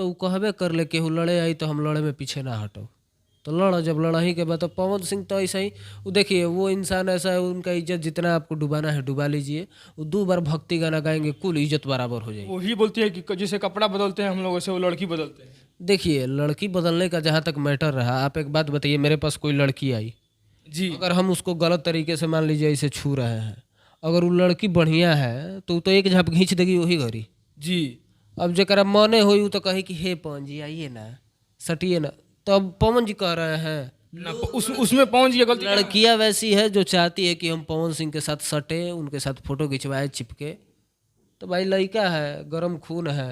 तो उ कहबे कर ले केहू लड़े आई तो हम लड़े में पीछे ना हटो। तो लड़ो, जब लड़ही के बाद तो पवन सिंह तो ऐसा ही, वो देखिए वो इंसान ऐसा है, उनका इज्जत जितना आपको डुबाना है डुबा लीजिए। वो 2 बार भक्ति गाना गाएंगे, कुल इज्जत बराबर हो जाएगी। वही बोलती है कि जैसे कपड़ा बदलते हैं हम लोग वैसे वो लड़की बदलते हैं। देखिए लड़की बदलने का जहाँ तक मैटर रहा, आप एक बात बताइए, मेरे पास कोई लड़की आई, जी अगर हम उसको गलत तरीके से मान लीजिए इसे छू रहे हैं, अगर वो लड़की बढ़िया है तो उ तो एक झाप खींच देगी वही घड़ी। जी अब जरा मने होई उ तो कही कि हे पवन जी आइए ना, सटिए ना, तो अब पवन जी कह रहे हैं। ना उसमें पहुंच गया गलती। लड़कियां वैसी है जो चाहती है कि हम पवन सिंह के साथ सटे, उनके साथ फोटो खिंचवाए चिपके। तो भाई लड़का है, गरम खून है,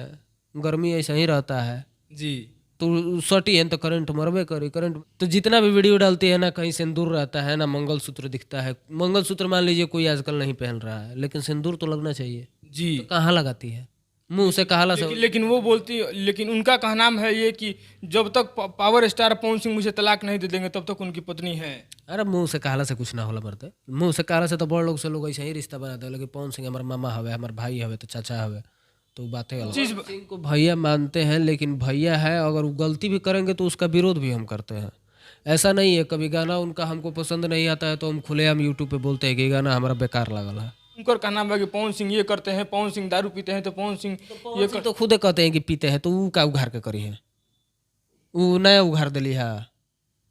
गर्मी ऐसा ही रहता है, जी तो सटी है तो करंट मरबे करी। करंट तो जितना भी वीडियो डालती है ना, कहीं सिंदूर रहता है ना मंगलसूत्र दिखता है। मंगलसूत्र मान लीजिए कोई आजकल नहीं पहन रहा है, लेकिन सिंदूर तो लगना चाहिए। जी तो कहाँ लगाती है, मुंह से कहाला से। लेकिन वो बोलती, लेकिन उनका कहना है ये कि जब तक पावर स्टार पवन सिंह मुझे तलाक नहीं दे देंगे तब तक उनकी पत्नी है। अरे मुंह से कहाला से कुछ ना होला मरते, मुंह से कहाला से तो बड़ लोग से लोग ऐसा ही रिश्ता बनाते हैं, लेकिन पवन सिंह हमारे मामा हवे, हमारे भाई हवे, तो चाचा हवे, तो बातें अलग। पवन सिंह को भैया मानते हैं, लेकिन भैया है, अगर वो गलती भी करेंगे तो उसका विरोध भी हम करते हैं। ऐसा नहीं है कभी गाना उनका हमको पसंद नहीं आता है तो हम खुलेआम यूट्यूब पे बोलते हैं कि ये गाना हमारा बेकार लगल है। उनका कहना है कि पवन सिंह ये करते हैं, पवन सिंह दारू पीते हैं, तो पवन सिंह ये तो खुदे कहते हैं कि पीते हैं, तो ऊ का उघार के करी है, ऊ नया उघार दिली है।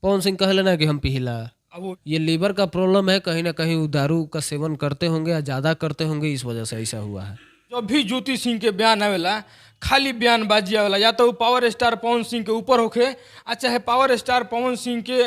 पवन सिंह कहले ना कि हम पीला। अब वो ये लीवर का प्रॉब्लम है, कहीं ना कहीं वो दारू का सेवन करते होंगे या ज़्यादा करते होंगे, इस वजह से ऐसा हुआ है। जब भी ज्योति सिंह के बयान आवेला खाली बयानबाजी आवेला, या तो वो पावर स्टार पवन सिंह के ऊपर होखे, आ चाहे पावर स्टार पवन सिंह के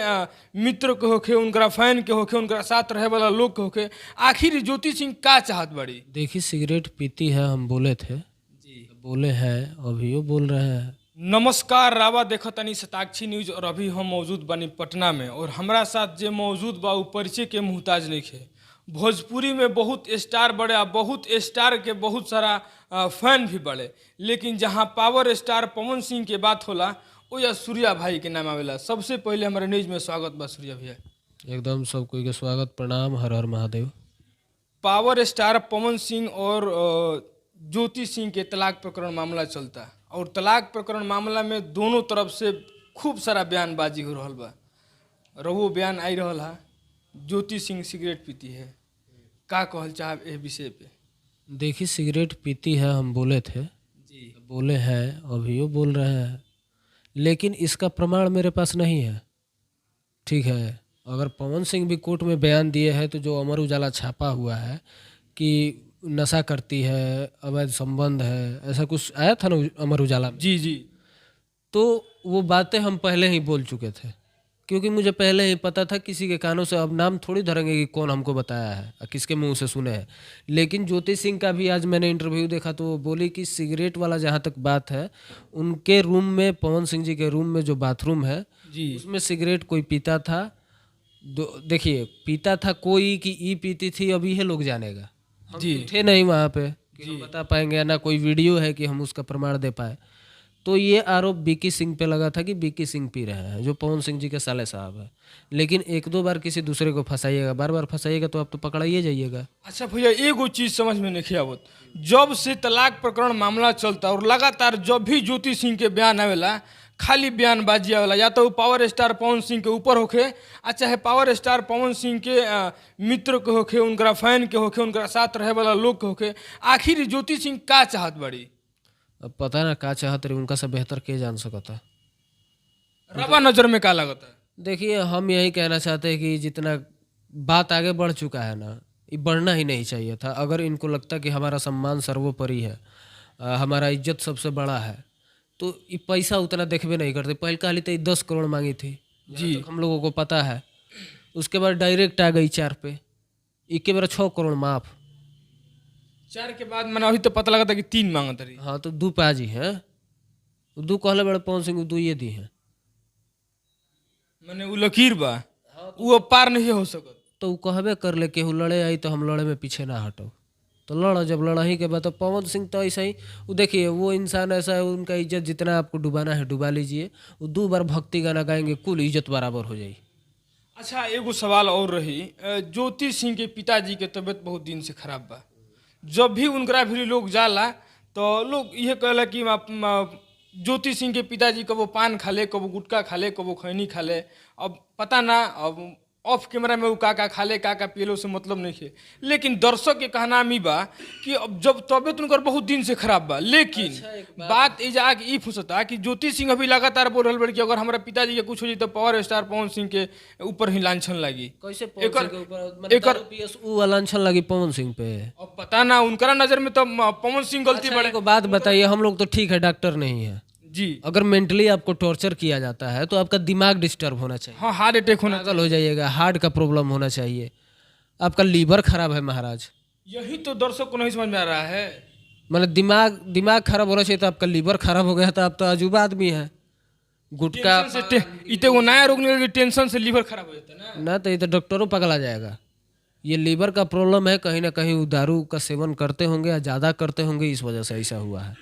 मित्र के होखे, उनका फैन के होखे, उनका साथ रहे वाला लोग के होखे। आखिर ज्योति सिंह का चाहत बड़ी। देखिए सिगरेट पीती है, हम बोले थे जी बोले हैं, अभी वो बोल रहे हैं। नमस्कार, रावा देखतानी शताक्षी न्यूज, और अभी हम मौजूद बानी पटना में, और हमारा साथ जे मौजूद बा उ परिचय के मुहताज नहीं है। भोजपुरी में बहुत स्टार बड़े, आ बहुत स्टार के बहुत सारा फैन भी बड़े, लेकिन जहाँ पावर स्टार पवन सिंह के बात होला वो या सूर्या भाई के नाम आवेला। सबसे पहले हमारे न्यूज में स्वागत बा सूर्या भैया। एकदम सब कोई के स्वागत, प्रणाम, हर हर महादेव। पावर स्टार पवन सिंह और ज्योति सिंह के तलाक प्रकरण मामला चलता, और तलाक प्रकरण मामला में दोनों तरफ से खूब सारा बयानबाजी हो रहा बा। रहुओ बयान आई रहा है, ज्योति सिंह सिगरेट पीती है, का कहल चाहब ए विषय पे? देखिए सिगरेट पीती है, हम बोले थे जी बोले हैं, अभी वो बोल रहे हैं, लेकिन इसका प्रमाण मेरे पास नहीं है। ठीक है, अगर पवन सिंह भी कोर्ट में बयान दिए हैं तो जो अमर उजाला छापा हुआ है कि नशा करती है, अवैध संबंध है, ऐसा कुछ आया था ना अमर उजाला में, जी जी तो वो बातें हम पहले ही बोल चुके थे, क्योंकि मुझे पहले ही पता था किसी के कानों से अब नाम थोड़ी धरेंगे कि कौन हमको बताया है और किसके मुंह से सुने हैं। लेकिन ज्योति सिंह का भी आज मैंने इंटरव्यू देखा तो वो बोली कि सिगरेट वाला जहाँ तक बात है, उनके रूम में, पवन सिंह जी के रूम में जो बाथरूम है जी उसमें सिगरेट कोई पीता था। देखिए पीता था कोई कि ई पीती थी, अब ये लोग जानेगा, हम जी तो थे नहीं वहाँ पे कि हम बता पाएंगे, या ना कोई वीडियो है कि हम उसका प्रमाण दे पाए। तो ये आरोप बीकी सिंह पे लगा था कि बीकी सिंह पी रहे हैं, जो पवन सिंह जी के साले साहब है। लेकिन एक दो बार किसी दूसरे को फंसाइएगा, बार बार फंसाइएगा तो आप तो पकड़ाइए जाइएगा। अच्छा भैया, एगो चीज समझ में नहीं आवत, जब से तलाक प्रकरण मामला चलता और लगातार जब भी ज्योति सिंह के बयान आवेला खाली बयानबाजी आवेला, या तो वो पावर स्टार पवन सिंह के ऊपर होखे, आ चाहे पावर स्टार पवन सिंह के मित्र के होखे, उनका फैन के होखे, उनका साथ रहे वाला लोग के होखे। आखिर ज्योति सिंह का चाहत बड़ी? अब पता ना का चाहत रही, उनका से बेहतर के जान सकता। रवा नजर में का लगता है? देखिए हम यही कहना चाहते हैं कि जितना बात आगे बढ़ चुका है ना, ये बढ़ना ही नहीं चाहिए था। अगर इनको लगता कि हमारा सम्मान सर्वोपरि है, हमारा इज्जत सबसे बड़ा है, तो ये पैसा उतना देखबे नहीं करते। पहले काली तो 10 करोड़ मांगी थी जी, हम लोगों को पता है। उसके बाद डायरेक्ट आ गई 4 पे, इक्के बार 6 करोड़ माफ। 4 के बाद मैंने अभी तो पता लगा था कि 3 मांगत रही। हाँ तो 2 पाजी हैं, 2 कहले बड़े पवन सिंह 2 ये दी हैं, मैंने वो लकीर बा, वो अब पार नहीं हो सकत। तो वो कहबे कर ले केहू लड़े आई तो हम लड़े में पीछे ना हटो। तो लड़ो, जब लड़ही के बाद तो पवन सिंह तो ऐसा ही, वो देखिए वो इंसान ऐसा है, उनका इज्जत जितना आपको डुबाना है डुबा लीजिए। वो 2 बार भक्ति गाना गाएंगे, कुल इज्जत बराबर हो जाएगी। अच्छा एगो सवाल और रही, ज्योति सिंह के पिताजी के तबीयत बहुत दिन से खराब बा। जब भी उनकरा भी लोग जाला तो लोग ये कहला कि ज्योति सिंह के पिताजी कबो पान खा ले, कबो गुटखा खा ले, कबो खैनी खा ले। अब पता ना अब ऑफ कैमरा में वो का खा ले, का पियलो से मतलब नहीं है। लेकिन दर्शक के कहना ई बा कि अब जब तबियत उनकर बहुत दिन से खराब बा, लेकिन बात ई जा कि ई फुसता कि ज्योति सिंह अभी लगातार बोल रहल बड़ी कि अगर हमारा पिताजी के कुछ हो जाए तो पावर स्टार पवन सिंह के ऊपर ही लांछन लगी। कैसे पवन सिंह के ऊपर मतलब दारू पियस ऊ अलांछन लगी पवन सिंह पे? अब पता ना उनकरा नजर में तो पवन सिंह गलती अच्छा, बड़े। को बात बताइए, हम लोग तो ठीक है, डॉक्टर नहीं है जी। अगर मेंटली आपको टॉर्चर किया जाता है तो आपका दिमाग डिस्टर्ब होना चाहिए, हाँ, हार्ट अटैक होना, पागल हो जाइएगा, हार्ट का प्रॉब्लम होना चाहिए, आपका लीवर खराब है महाराज। यही तो दर्शक को नहीं समझ में आ रहा है। मतलब दिमाग खराब होना चाहिए, तो आपका लीवर खराब हो गया तो आप तो अजूबा आदमी है। गुटखा इते वो नया रोग निकल गया, टेंशन से लीवर खराब हो जाता है ना। ना, तो ये तो डॉक्टरों पगला जाएगा। ये लीवर का प्रॉब्लम है, कहीं ना कहीं वो दारू का सेवन करते होंगे या ज़्यादा करते होंगे, इस वजह से ऐसा हुआ है।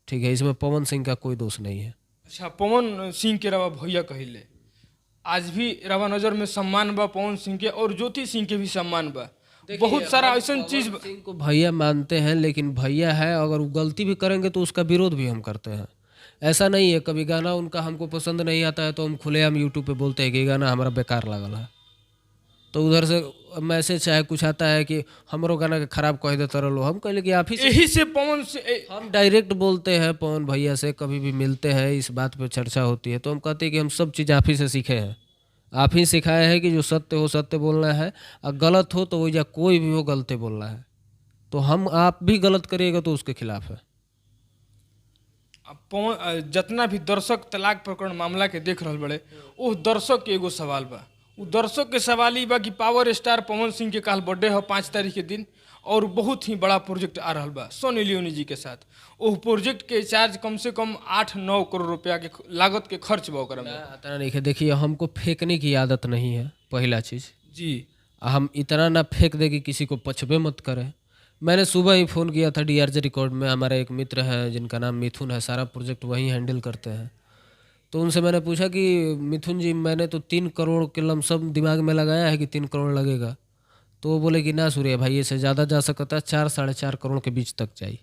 ठीक है, इसमें पवन सिंह का कोई दोष नहीं है। अच्छा, पवन सिंह के रवा भैया कहिले, आज भी रवा नजर में सम्मान बा पवन सिंह के, और ज्योति सिंह के भी सम्मान बा। बहुत सारा ऐसा चीज सिंह को भैया मानते हैं, लेकिन भैया है, अगर वो गलती भी करेंगे तो उसका विरोध भी हम करते हैं। ऐसा नहीं है कभी गाना उनका हमको पसंद नहीं आता है तो हम खुलेआम यूट्यूब पे बोलते हैं कि गाना हमारा बेकार लगल है, तो उधर से मैसेज चाहे कुछ आता है कि हमरो गाना के खराब कह देते रहो। हम कहले कि आप ही यही से पवन से हम डायरेक्ट बोलते हैं पवन भैया से, कभी भी मिलते हैं इस बात पे चर्चा होती है तो हम कहते हैं कि हम सब चीज़ आप ही से सीखे हैं, आप ही सिखाए हैं कि जो सत्य हो सत्य बोलना है, और गलत हो तो वो या कोई भी हो गलत बोलना है। तो हम आप भी गलत करिएगा तो उसके खिलाफ है। पवन जितना भी दर्शक तलाक प्रकरण मामला के देख रहल बड़े, वो दर्शक के एगो सवाल बा। वो दर्शक के सवाल ही बा कि पावर स्टार पवन सिंह के काल बर्थडे है 5 तारीख के दिन, और बहुत ही बड़ा प्रोजेक्ट आ रहा बा सोनी लियोनी जी के साथ। वो प्रोजेक्ट के चार्ज कम से कम 8-9 करोड़ रुपया के लागत के खर्च बा ओकरा में। इतना नहीं है, देखिए हमको फेंकने की आदत नहीं है, पहला चीज़ जी। हम इतना ना फेंक दे कि किसी को पछबे मत करें। मैंने सुबह ही फ़ोन किया था डीआरजे रिकॉर्ड में, हमारा एक मित्र है जिनका नाम मिथुन है, सारा प्रोजेक्ट वही हैंडल करते हैं। तो उनसे मैंने पूछा कि मिथुन जी, मैंने तो 3 करोड़ के लमसम दिमाग में लगाया है कि 3 करोड़ लगेगा। तो वो बोले कि ना सूर्य भाई, इससे ज़्यादा जा सकता है, 4-4.5 करोड़ के बीच तक चाहिए।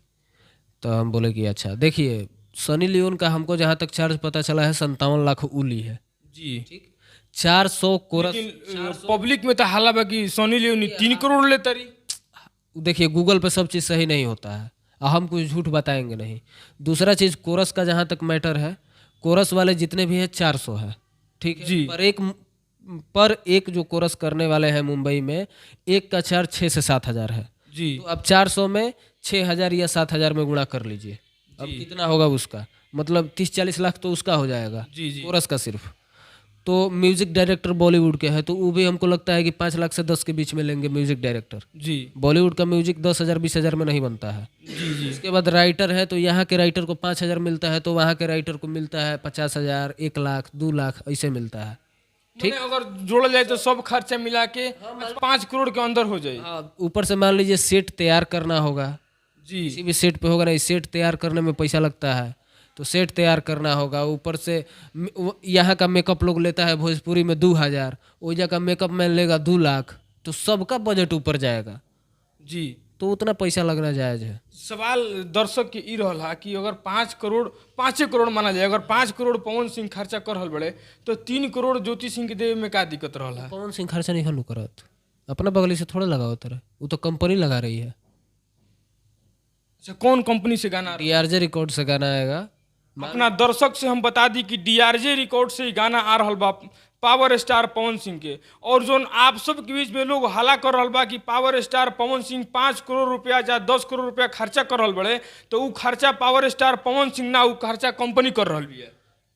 तो हम बोले कि अच्छा, देखिए सनी लियोन का हमको जहाँ तक चार्ज पता चला है 57 लाख उली है जी। ठीक, 400 कोरस। पब्लिक में तो हाला बा कि सोनी लियोनी 3 करोड़ लेता रही। देखिए गूगल पे सब चीज़ सही नहीं होता है, हम कुछ झूठ बताएंगे नहीं। दूसरा चीज़, कोरस का जहाँ तक मैटर है, कोरस वाले जितने भी हैं 400 है, ठीक है जी। पर एक जो कोरस करने वाले हैं मुंबई में, एक का चार्ज 6 से 7 हज़ार है जी। तो अब 400 में 6,000 या 7,000 में गुणा कर लीजिए, अब कितना होगा उसका, मतलब 30-40 लाख तो उसका हो जाएगा जी जी। कोरस का सिर्फ। तो म्यूजिक डायरेक्टर बॉलीवुड के हैं तो वो भी हमको लगता है कि 5 लाख से 10 के बीच में लेंगे म्यूजिक डायरेक्टर। जी बॉलीवुड का म्यूजिक 10,000-20,000 में नहीं बनता है। जी। जी। उसके बाद राइटर है तो यहाँ के राइटर को 5,000 मिलता है, तो वहाँ के राइटर को मिलता है 50,000, 1 लाख, 2 लाख ऐसे मिलता है। ठीक, अगर जोड़ा जाए तो सब खर्चा मिला के 5 करोड़ के अंदर हो जाए। हाँ, ऊपर से मान लीजिए सेट तैयार करना होगा, जी। किसी भी सेट पे होगा नहीं, सेट तैयार करने में पैसा लगता है तो सेट तैयार करना होगा। ऊपर से यहाँ का मेकअप लोग लेता है भोजपुरी में 2,000, ओजा का मेकअप मैन लेगा 2 लाख, तो सबका बजट ऊपर जाएगा। जी। तो उतना पैसा लगना जायज़ है। सवाल दर्शक के ई रहला कि अगर 5 करोड़ माना जाए, अगर 5 करोड़ पवन सिंह खर्चा कर रहल बड़े तो 3 करोड़ ज्योति सिंह के देवे में का दिक्कत रहला? पवन सिंह खर्चा नहीं हनु करत, अपना बगली से थोड़ा लगाओ तरह, वो तो कंपनी लगा रही है। अच्छा, कौन कंपनी से गाना? डीआरजे रिकॉर्ड से गाना आएगा। अपना दर्शक से हम बता दी कि डीआरजे रिकॉर्ड से ही गाना आ रहल बा पावर स्टार पवन सिंह के, और जो आप सब के बीच में लोग हल्ला कर रहल बा कि पावर स्टार पवन सिंह 5 करोड़ रुपया या 10 करोड़ रुपया खर्चा कर रहल बड़े, तो वो खर्चा पावर स्टार पवन सिंह ना, वो खर्चा कंपनी कर रहल भी है।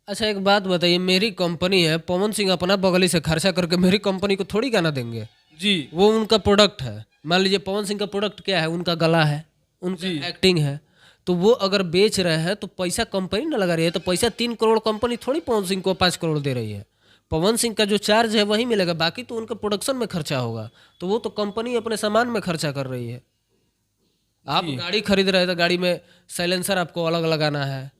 अच्छा एक बात बताइए, मेरी कंपनी है, पवन सिंह अपना बगली से खर्चा करके मेरी कंपनी को थोड़ी गाना देंगे। जी। वो उनका प्रोडक्ट है। मान लीजिए पवन सिंह का प्रोडक्ट क्या है, उनका गला है, उनकी एक्टिंग है, तो वो अगर बेच रहे हैं तो पैसा कंपनी ना लगा रही है, तो पैसा 3 करोड़ कंपनी थोड़ी पवन सिंह को 5 करोड़ दे रही है। पवन सिंह का जो चार्ज है वही मिलेगा, बाकी तो उनका प्रोडक्शन में खर्चा होगा, तो वो तो कंपनी अपने सामान में खर्चा कर रही है। आप गाड़ी खरीद रहे थे, गाड़ी में साइलेंसर आपको अलग लगाना है,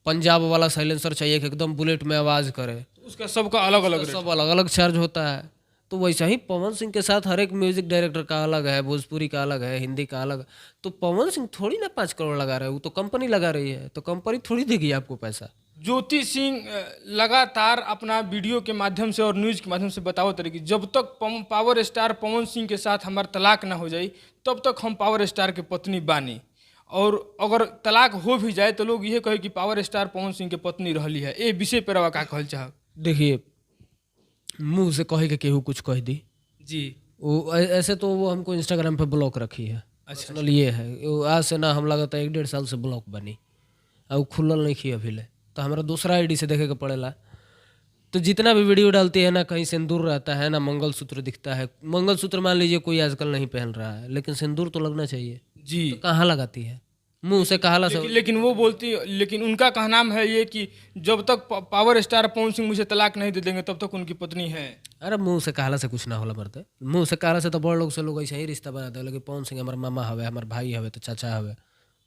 पंजाब वाला साइलेंसर चाहिए कि एकदम बुलेट में आवाज़ करे, उसका सबका अलग अलग सब अलग अलग चार्ज होता है। तो वैसा ही पवन सिंह के साथ हर एक म्यूजिक डायरेक्टर का अलग है, भोजपुरी का अलग है, हिंदी का अलग है। तो पवन सिंह थोड़ी ना 5 करोड़ लगा रहे हैं, वो तो कंपनी लगा रही है, तो कंपनी थोड़ी देगी आपको पैसा। ज्योति सिंह लगातार अपना वीडियो के माध्यम से और न्यूज़ के माध्यम से बतावत रही कि जब तक पावर स्टार पवन सिंह के साथ हमार तलाक ना हो जाई तब तक हम पावर स्टार के पत्नी बानी, और अगर तलाक हो भी जाए तो लोग ये कहे कि पावर स्टार पवन सिंह के पत्नी रहली है। ए विषय पर रवा का कहल चाह? देखिए, मुंह से कहे के केहू कुछ कह दी जी। वो ऐसे तो वो हमको इंस्टाग्राम पे ब्लॉक रखी है। पर्सनल ये है, वो आज से ना हम लगातार 1-1.5 साल से ब्लॉक बनी, और वो खुलल नहीं की अभी ले, तो हमारा दूसरा आईडी से देखे के पड़ेला। तो जितना भी वीडियो डालती है ना, कहीं सिंदूर रहता है ना, मंगलसूत्र दिखता है। मंगलसूत्र मान लीजिए कोई आजकल नहीं पहन रहा है, लेकिन सिंदूर तो लगना चाहिए। जी। तो कहाँ लगाती है? मुंह से कहाला से। लेकिन वो बोलती, लेकिन उनका कहना है ये कि जब तक पावर स्टार पवन सिंह मुझे तलाक नहीं दे देंगे तब तक उनकी पत्नी है। अरे मुंह से कहाला से कुछ ना होला मरते। मुंह से कहाला से तो बड़ लोग से लोग ऐसे ही रिश्ता बनाते हैं, लेकिन पवन सिंह हमारे मामा हवे, हमारे भाई हवे, तो चाचा हवे,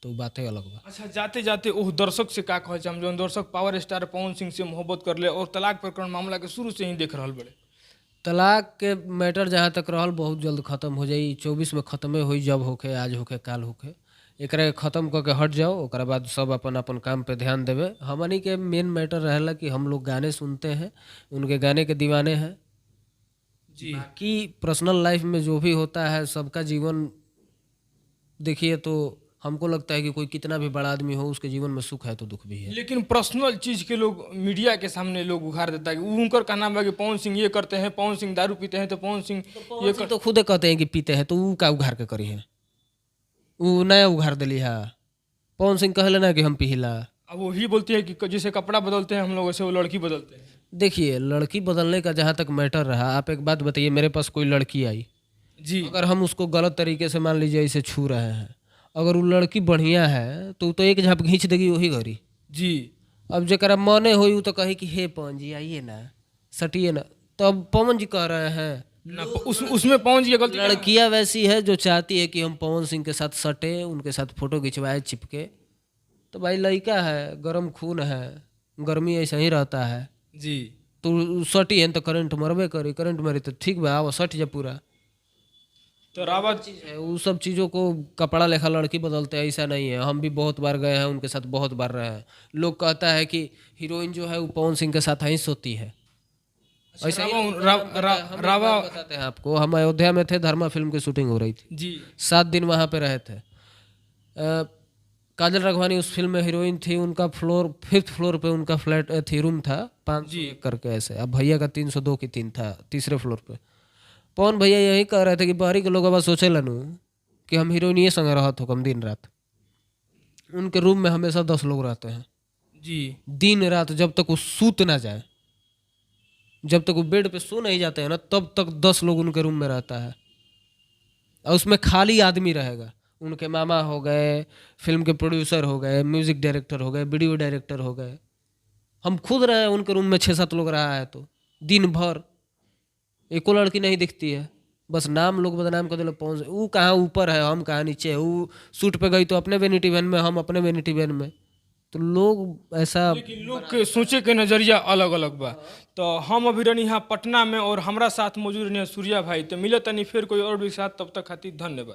तो बातें अलग बा। अच्छा, जाते जाते ओह दर्शक से का कहे हम, जो दर्शक पावर स्टार पवन सिंह से मोहब्बत कर ले और तलाक प्रकरण मामला के शुरू से ही देख रहा बड़े, तलाक के मैटर जहाँ तक रहल बहुत जल्द खत्म हो जाई। 24 में खत्मे हुई, जब होके, आज होके, काल होके, एकरा खत्म करके हट जाओ। ओकरा बाद सब अपन अपन काम पे ध्यान देवे। हमनी के मेन मैटर रहेला कि हम लोग गाने सुनते हैं, उनके गाने के दीवाने हैं। जी। बाकी पर्सनल लाइफ में जो भी होता है, सबका जीवन देखिए तो हमको लगता है कि कोई कितना भी बड़ा आदमी हो, उसके जीवन में सुख है तो दुख भी है। लेकिन पर्सनल चीज के लोग मीडिया के सामने लोग उघार देता है कि उनकर का नाम है कि पवन सिंह ये करते हैं, पवन सिंह दारू पीते हैं, तो पवन सिंह ये कर... तो खुदे कहते हैं कि पीते हैं, तो वो का उघार के करी है? वो नया उघार दिली है। पवन सिंह कहले ना कि हम पीला। अब वो ही बोलती है कि जैसे कपड़ा बदलते हैं हम लोग वैसे वो लड़की बदलते हैं। देखिए, लड़की बदलने का जहाँ तक मैटर रहा, आप एक बात बताइए, मेरे पास कोई लड़की आई, जी। अगर हम उसको गलत तरीके से मान लीजिए इसे छू रहे हैं, अगर वो लड़की बढ़िया है तो एक झाप खींच देगी वही घड़ी। जी। अब जरा मने होई उ तो कहे कि हे पवन जी आइए ना, सटिए ना, तो अब पवन जी कह रहे हैं ना उसमें पवन जी की गलती। लड़कियां वैसी है जो चाहती है कि हम पवन सिंह के साथ सटे, उनके साथ फोटो खिंचवाए चिपके। तो भाई लड़का है, गर्म खून है, गर्मी ऐसा ही रहता है। जी। तो सटी है तो करंट मरबे करी, करंट मरी तो ठीक बा, वो सट जा पूरा। तो रावत चीज है, वो सब चीज़ों को कपड़ा लेखा लड़की बदलते हैं, ऐसा नहीं है। हम भी बहुत बार गए हैं, उनके साथ बहुत बार रहे हैं। लोग कहता है कि हीरोइन जो है वो पवन सिंह के साथ ही सोती है। ऐसा ही रावा बताते हैं आपको। हम अयोध्या में थे, धर्मा फिल्म की शूटिंग हो रही थी। जी। 7 दिन वहाँ पे रहे थे। काजल राघवानी उस फिल्म में हीरोइन थी। उनका फ्लोर 5th फ्लोर पे उनका फ्लैट थी, रूम था 501 करके ऐसे। अब भैया का 302 की 3 था, तीसरे फ्लोर पे। पवन भैया यही कह रहे थे कि बाहरी के लोग अब सोचे लनू कि हम हीरोइन ये संग रहत हो कम दिन रात। उनके रूम में हमेशा 10 लोग रहते हैं। जी। दिन रात जब तक वो सूत ना जाए, जब तक वो बेड पे सो नहीं जाते हैं ना, तब तक 10 लोग उनके रूम में रहता है। और उसमें खाली आदमी रहेगा। उनके मामा हो गए, फिल्म के प्रोड्यूसर हो गए, म्यूजिक डायरेक्टर हो गए, वीडियो डायरेक्टर हो गए। हम खुद रहे उनके रूम में 6-7 लोग रहा है, तो दिन भर एको लड़की नहीं दिखती है। बस नाम लोग बदनाम कर दिले पहुँच। वो कहाँ ऊपर है, हम कहाँ नीचे है। वो शूट पे गई तो अपने वेनिटी वैन में, हम अपने वेनिटी वैन में। तो लोग ऐसा, लेकिन लोग के सोचे के नजरिया अलग अलग बा। तो हम अभी रहनी यहाँ पटना में और हमारा साथ मौजूद रहनी सूर्या भाई। तो मिले तनी फिर कोई और भी साथ, तब तक खातिर धन्यवाद।